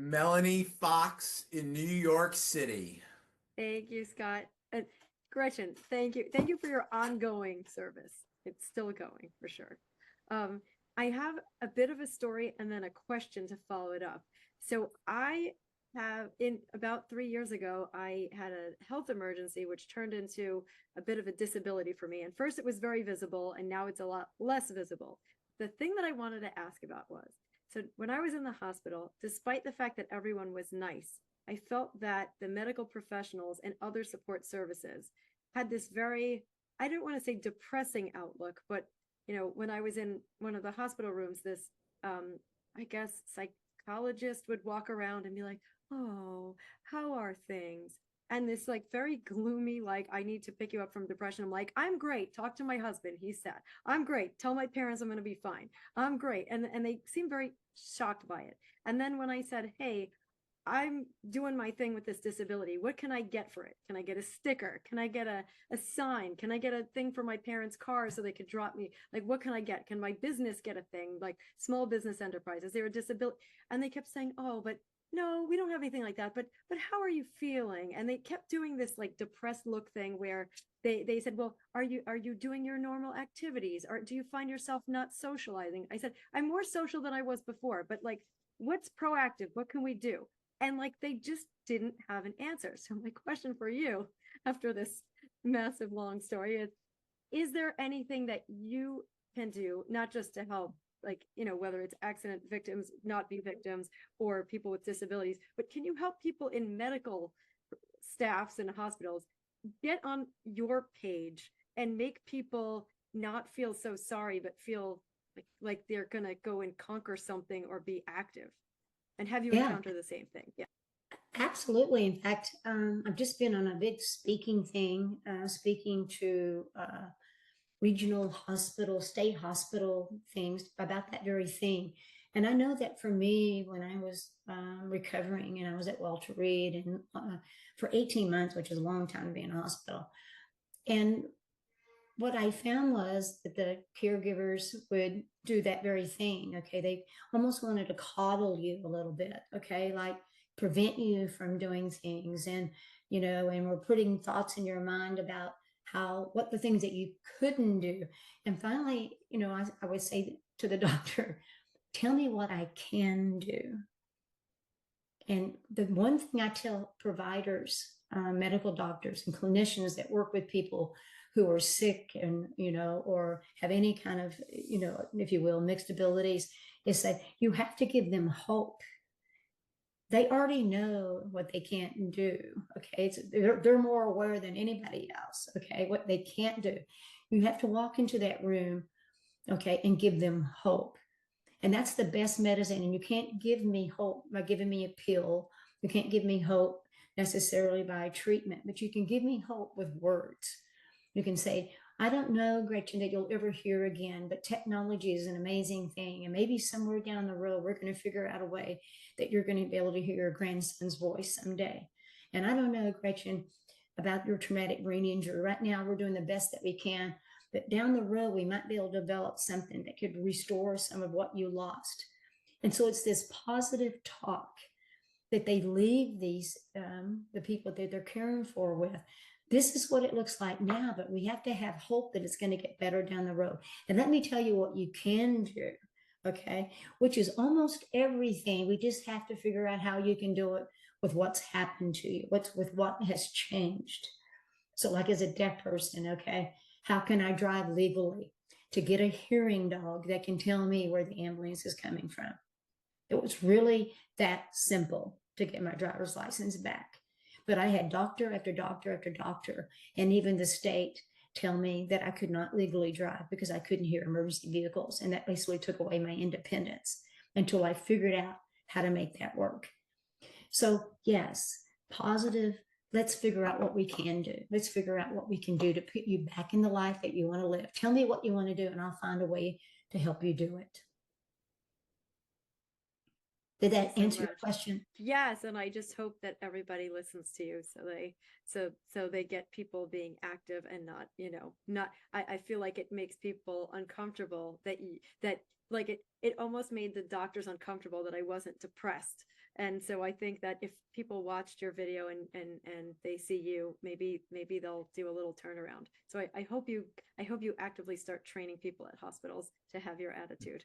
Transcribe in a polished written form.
Melanie Fox in New York City. Thank you, Scott. Gretchen, thank you. Thank you for your ongoing service. It's still going for sure. Um, I have a bit of a story and then a question to follow it up. So I have in about 3 years ago, I had a health emergency, which turned into a bit of a disability for me. And first it was very visible, and now it's a lot less visible. The thing that I wanted to ask about was, so when I was in the hospital, despite the fact that everyone was nice, I felt that the medical professionals and other support services had this very, I don't want to say depressing outlook, but when I was in one of the hospital rooms, this, I guess, psychologist would walk around and be like, "Oh, how are things?" And this like very gloomy, like, "I need to pick you up from depression." I'm like, "I'm great. Talk to my husband. He's sad. I'm great. Tell my parents I'm going to be fine. I'm great." And they seemed very shocked by it. And then when I said, "Hey, I'm doing my thing with this disability. What can I get for it? Can I get a sticker? Can I get a sign? Can I get a thing for my parents' car so they could drop me? Like, what can I get? Can my business get a thing? Like small business enterprise? Is there a disability?" And they kept saying, "Oh, but no, we don't have anything like that. But how are you feeling?" And they kept doing this like depressed look thing where they said, "Well, are you doing your normal activities? Or do you find yourself not socializing?" I said, "I'm more social than I was before, but like, what's proactive? What can we do?" And like they just didn't have an answer. So my question for you after this massive long story is there anything that you can do, not just to help, like, whether it's accident victims not be victims or people with disabilities, but can you help people in medical staffs and hospitals get on your page and make people not feel so sorry, but feel like they're gonna go and conquer something or be active? And have you Yeah, encountered the same thing? Yeah. absolutely. In fact, I've just been on a big speaking thing, speaking to regional hospital, state hospital things about that very thing. And I know that for me, when I was recovering and I was at Walter Reed and for 18 months, which is a long time to be in a hospital. And what I found was that the caregivers would do that very thing. Okay. They almost wanted to coddle you a little bit. Okay. Like prevent you from doing things. And we're putting thoughts in your mind about what the things that you couldn't do. And finally, I would say to the doctor, tell me what I can do. And the one thing I tell providers, medical doctors, and clinicians that work with people who are sick and, or have any kind of, if you will, mixed abilities, is that you have to give them hope. They already know what they can't do. Okay. They're more aware than anybody else. Okay. What they can't do. You have to walk into that room, okay, and give them hope. And that's the best medicine. And you can't give me hope by giving me a pill. You can't give me hope necessarily by treatment, but you can give me hope with words. You can say, I don't know, Gretchen, that you'll ever hear again, but technology is an amazing thing. And maybe somewhere down the road, we're going to figure out a way that you're going to be able to hear your grandson's voice someday. And I don't know, Gretchen, about your traumatic brain injury. Right now, we're doing the best that we can. But down the road, we might be able to develop something that could restore some of what you lost. And so it's this positive talk that they leave the people that they're caring for with. This is what it looks like now, but we have to have hope that it's going to get better down the road. And let me tell you what you can do, okay, which is almost everything. We just have to figure out how you can do it with what's happened to you, with what has changed. So, like as a deaf person, okay, how can I drive legally to get a hearing dog that can tell me where the ambulance is coming from? It was really that simple to get my driver's license back. But I had doctor after doctor after doctor, and even the state tell me that I could not legally drive because I couldn't hear emergency vehicles. And that basically took away my independence until I figured out how to make that work. So, yes, positive. Let's figure out what we can do. Let's figure out what we can do to put you back in the life that you want to live. Tell me what you want to do, and I'll find a way to help you do it. Did Thank you that so answer your much. question? Yes, and I just hope that everybody listens to you so they get people being active and not, not I feel like it makes people uncomfortable that like it almost made the doctors uncomfortable that I wasn't depressed. And so I think that if people watched your video and they see you, maybe they'll do a little turnaround. So I hope you actively start training people at hospitals to have your attitude.